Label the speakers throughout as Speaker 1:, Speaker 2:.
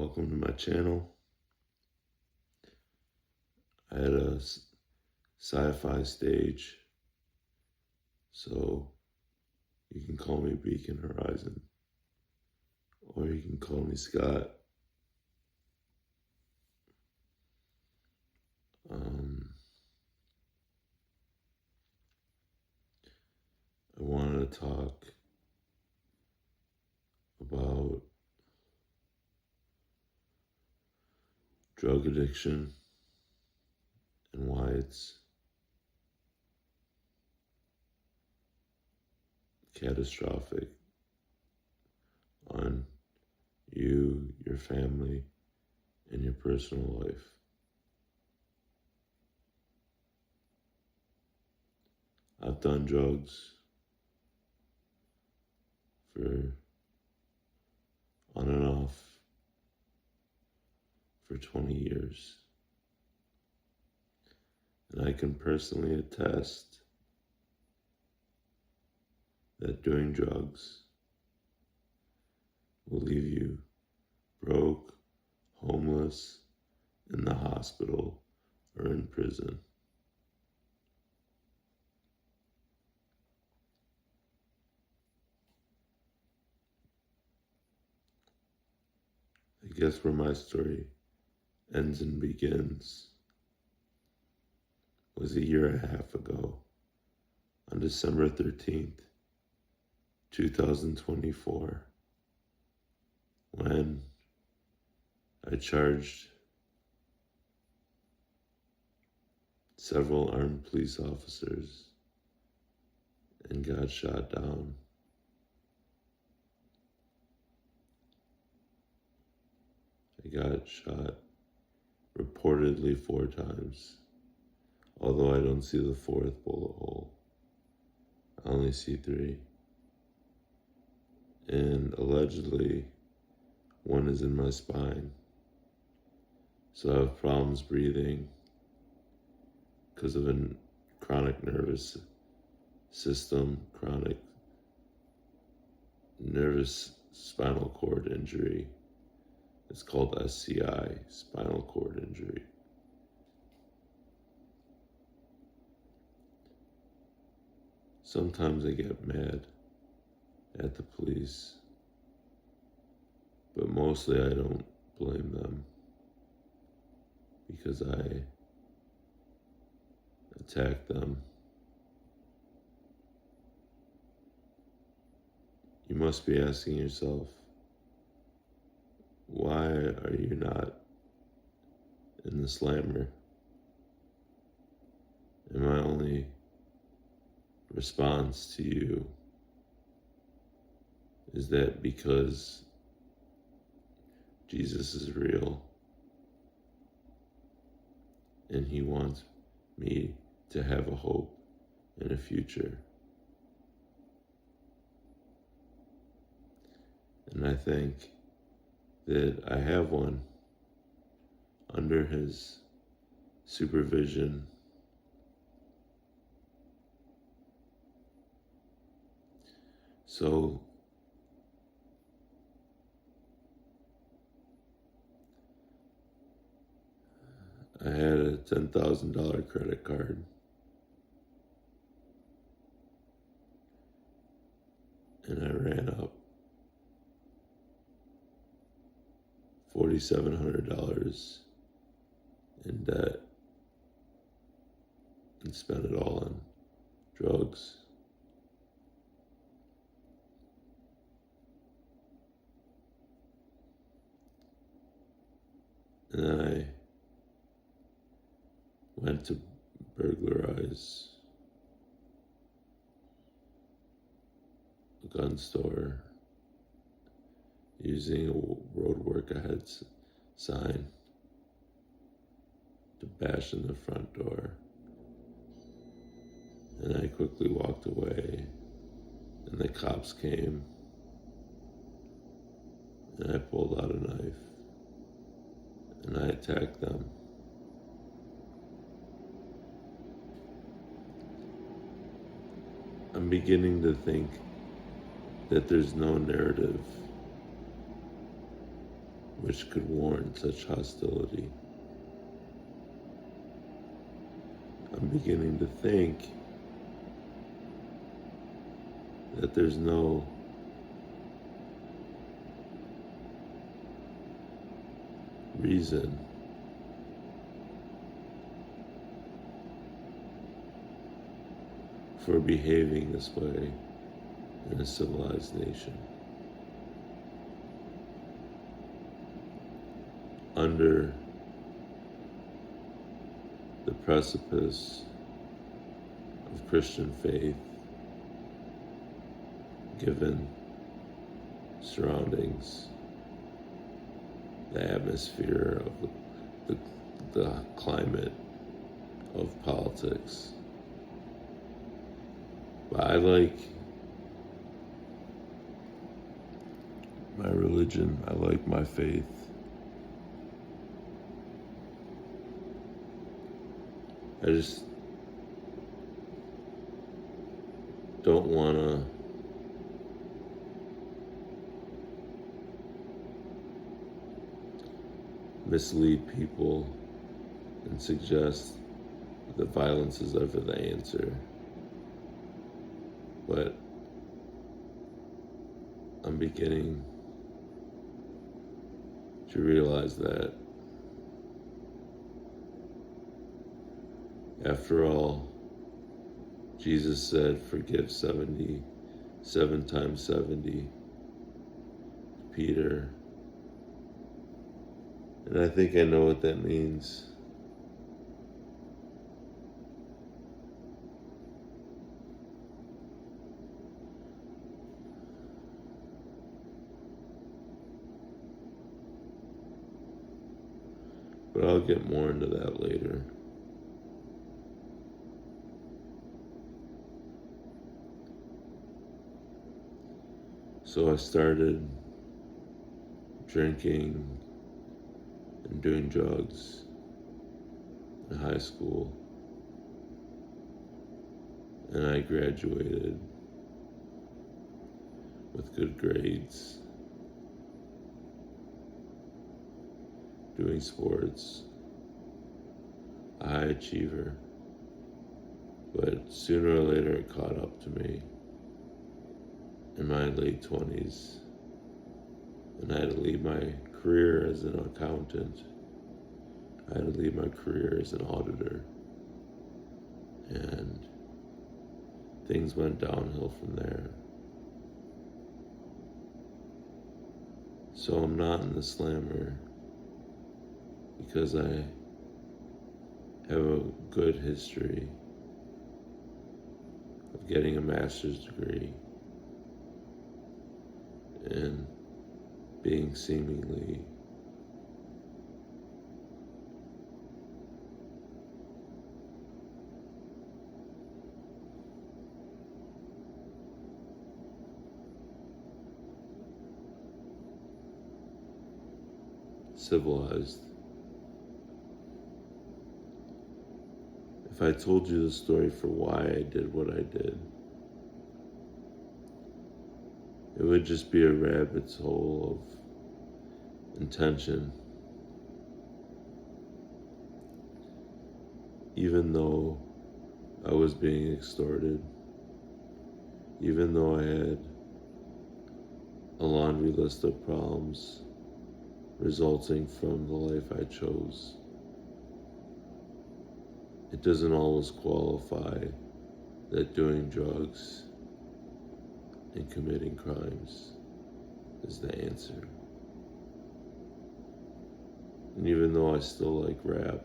Speaker 1: Welcome to my channel. I had a sci-fi stage, so you can call me Beacon Horizon, or you can call me Scott. I wanted to talk about drug addiction and why it's catastrophic on you, your family, and your personal life. I've done drugs for on and off for 20 years. And I can personally attest that doing drugs will leave you broke, homeless, in the hospital, or in prison. I guess where my story ends and begins was a year and a half ago, on December 13th, 2024, when I charged several armed police officers and got shot down. I got shot reportedly 4 times, although I don't see the 4th bullet hole. I only see 3. And allegedly, 1 is in my spine. So I have problems breathing because of a chronic nervous system, chronic nervous spinal cord injury. It's called SCI, spinal cord injury. Sometimes I get mad at the police, but mostly I don't blame them because I attacked them. You must be asking yourself, why are you not in the slammer? And my only response to you is that because Jesus is real and he wants me to have a hope and a future. And I think that I have one under his supervision. So I had a $10,000 credit card. And I ran up $4,700 in debt and spent it all on drugs. And then I went to burglarize a gun store using a road work ahead sign to bash in the front door. And I quickly walked away, and the cops came, and I pulled out a knife, and I attacked them. I'm beginning to think that there's no narrative which could warrant such hostility. I'm beginning to think that there's no reason for behaving this way in a civilized nation. Under the precipice of Christian faith, given surroundings, the atmosphere of the climate of politics. But I like my religion, I like my faith. I just don't want to mislead people and suggest that violence is ever the answer. But I'm beginning to realize that after all, Jesus said, forgive 77 times 70 to Peter. And I think I know what that means. But I'll get more into that later. So I started drinking and doing drugs in high school, and I graduated with good grades, doing sports, a high achiever, but sooner or later it caught up to me in my late 20s, and I had to leave my career as an accountant. I had to leave my career as an auditor, and things went downhill from there. So I'm not in the slammer because I have a good history of getting a master's degree and being seemingly civilized. If I told you the story for why I did what I did, it would just be a rabbit hole of intention. Even though I was being extorted, even though I had a laundry list of problems resulting from the life I chose, it doesn't always qualify that doing drugs and committing crimes is the answer. And even though I still like rap,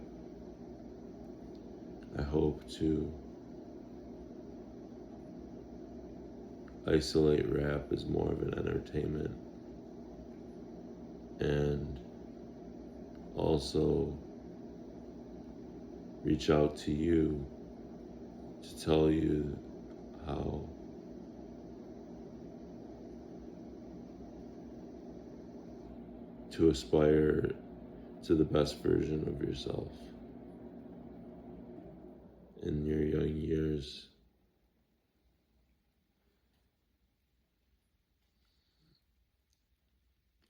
Speaker 1: I hope to isolate rap as more of an entertainment and also reach out to you to tell you how to aspire to the best version of yourself in your young years.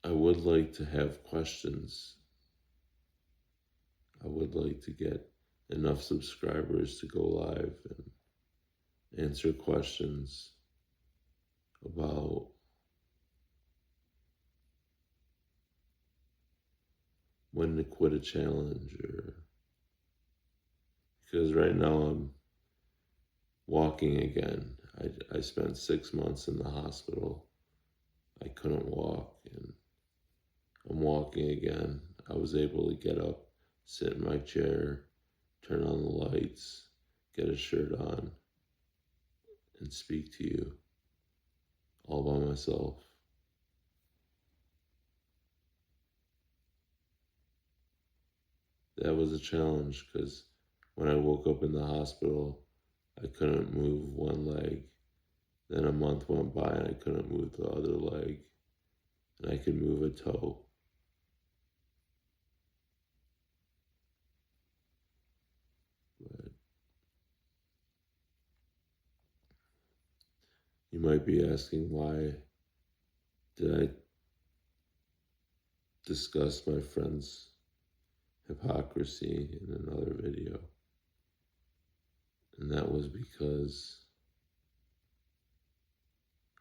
Speaker 1: I would like to have questions. I would like to get enough subscribers to go live and answer questions about when to quit a challenge, or because right now I'm walking again. I spent 6 months in the hospital. I couldn't walk, and I'm walking again. I was able to get up, sit in my chair, turn on the lights, get a shirt on, and speak to you all by myself. That was a challenge because when I woke up in the hospital, I couldn't move one leg. Then a month went by and I couldn't move the other leg, and I could move a toe. But you might be asking, why did I discuss my friend's hypocrisy in another video? And that was because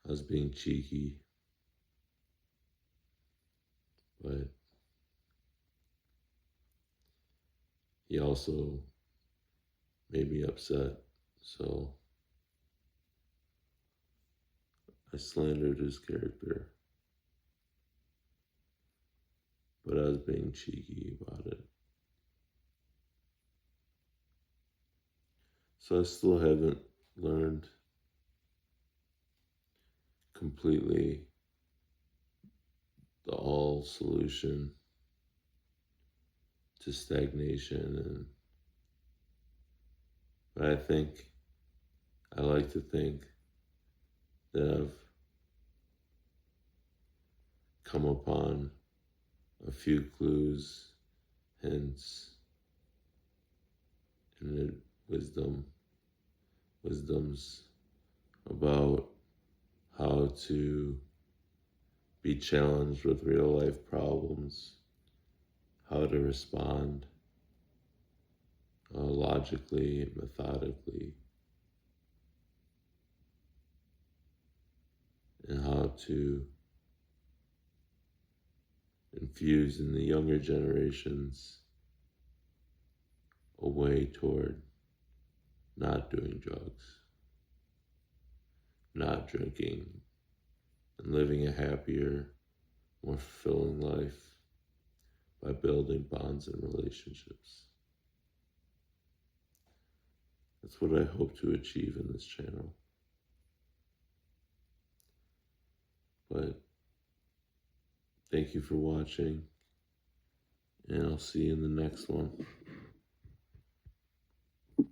Speaker 1: I was being cheeky, but he also made me upset. So I slandered his character, but I was being cheeky about it. So I still haven't learned completely the all solution to stagnation, but I like to think that I've come upon a few clues, hints, and wisdoms about how to be challenged with real life problems, how to respond logically, methodically, and how to infuse in the younger generations a way toward not doing drugs, not drinking, and living a happier, more fulfilling life by building bonds and relationships. That's what I hope to achieve in this channel. But thank you for watching, and I'll see you in the next one.